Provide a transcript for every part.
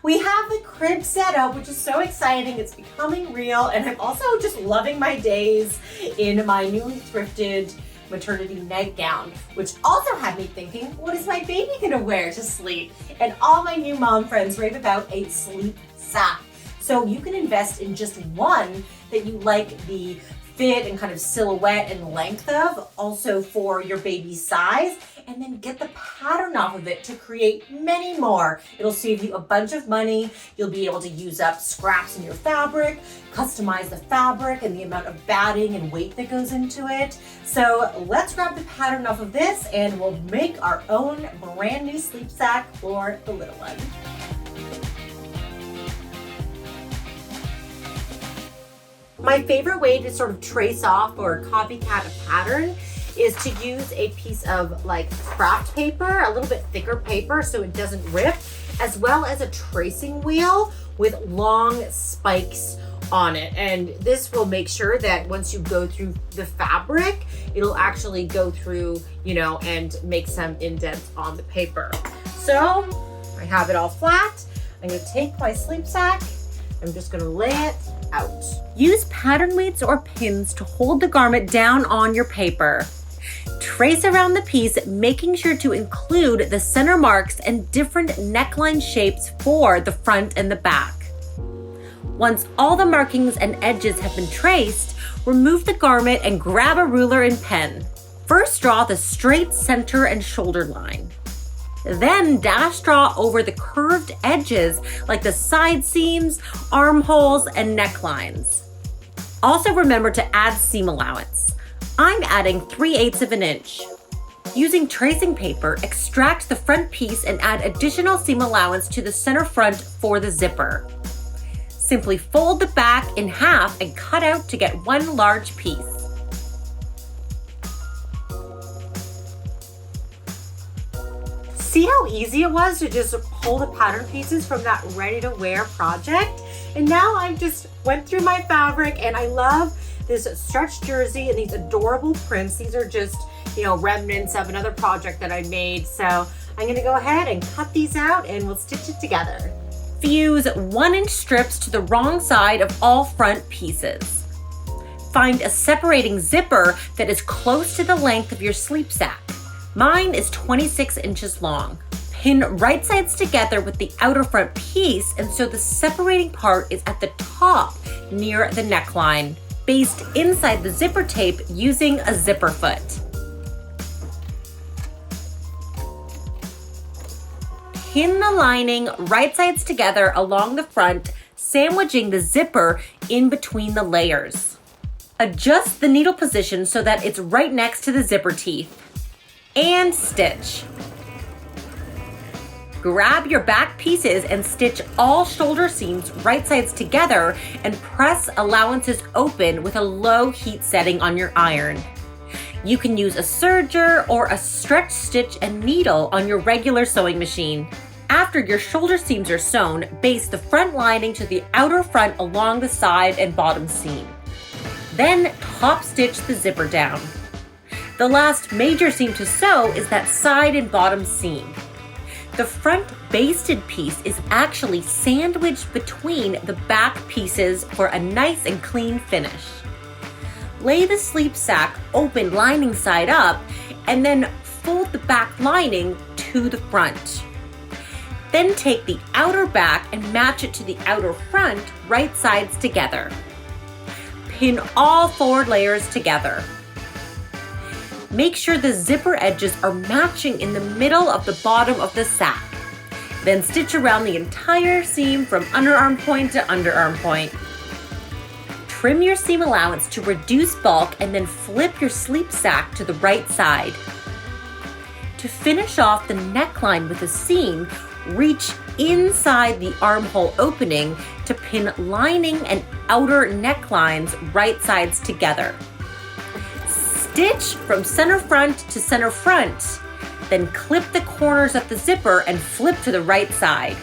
We have the crib set up, which is so exciting. It's becoming real, and I'm also just loving my days in my newly thrifted maternity nightgown, which also had me thinking, what is my baby gonna wear to sleep? And all my new mom friends rave about a sleep sack. So you can invest in just one that you like the fit and kind of silhouette and length of, also for your baby's size, and then get the pattern off of it to create many more. It'll save you a bunch of money. You'll be able to use up scraps in your fabric, customize the fabric and the amount of batting and weight that goes into it. So let's grab the pattern off of this and we'll make our own brand new sleep sack for the little one. My favorite way to sort of trace off or copycat a pattern is to use a piece of like craft paper, a little bit thicker paper so it doesn't rip, as well as a tracing wheel with long spikes on it. And this will make sure that once you go through the fabric, it'll actually go through, and make some indents on the paper. So I have it all flat. I'm gonna take my sleep sack. I'm just gonna lay it out. Use pattern weights or pins to hold the garment down on your paper. Trace around the piece, making sure to include the center marks and different neckline shapes for the front and the back. Once all the markings and edges have been traced, remove the garment and grab a ruler and pen. First, draw the straight center and shoulder line. Then dash draw over the curved edges like the side seams, armholes, and necklines. Also remember to add seam allowance. I'm adding 3/8 of an inch. Using tracing paper, extract the front piece and add additional seam allowance to the center front for the zipper. Simply fold the back in half and cut out to get one large piece. See how easy it was to just pull the pattern pieces from that ready to wear project? And now I just went through my fabric and I love this stretch jersey and these adorable prints. These are just, remnants of another project that I made. So I'm gonna go ahead and cut these out and we'll stitch it together. Fuse 1-inch strips to the wrong side of all front pieces. Find a separating zipper that is close to the length of your sleep sack. Mine is 26 inches long. Pin right sides together with the outer front piece, and so the separating part is at the top near the neckline, based inside the zipper tape using a zipper foot. Pin the lining right sides together along the front, sandwiching the zipper in between the layers. Adjust the needle position so that it's right next to the zipper teeth. And stitch. Grab your back pieces and stitch all shoulder seams right sides together and press allowances open with a low heat setting on your iron. You can use a serger or a stretch stitch and needle on your regular sewing machine. After your shoulder seams are sewn, baste the front lining to the outer front along the side and bottom seam. Then top stitch the zipper down. The last major seam to sew is that side and bottom seam. The front basted piece is actually sandwiched between the back pieces for a nice and clean finish. Lay the sleep sack open lining side up and then fold the back lining to the front. Then take the outer back and match it to the outer front right sides together. Pin all 4 layers together. Make sure the zipper edges are matching in the middle of the bottom of the sack. Then stitch around the entire seam from underarm point to underarm point. Trim your seam allowance to reduce bulk and then flip your sleep sack to the right side. To finish off the neckline with a seam, reach inside the armhole opening to pin lining and outer necklines right sides together. Stitch from center front to center front, then clip the corners of the zipper and flip to the right side.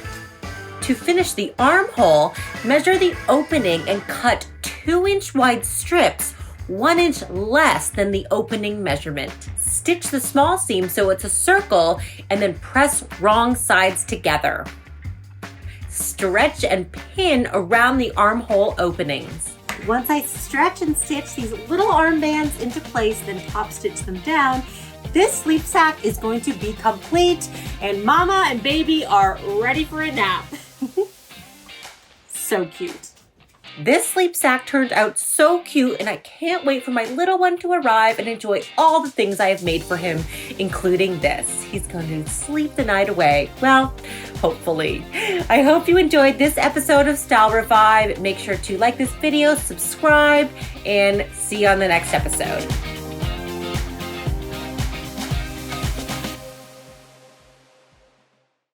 To finish the armhole, measure the opening and cut 2-inch wide strips, 1 inch less than the opening measurement. Stitch the small seam so it's a circle and then press wrong sides together. stretch and pin around the armhole openings. Once I stretch and stitch these little armbands into place, then top stitch them down, this sleep sack is going to be complete, and mama and baby are ready for a nap. So cute. This sleep sack turned out so cute, and I can't wait for my little one to arrive and enjoy all the things I have made for him, including this. He's going to sleep the night away. Well, hopefully. I hope you enjoyed this episode of Style Revive. Make sure to like this video, subscribe, and see you on the next episode.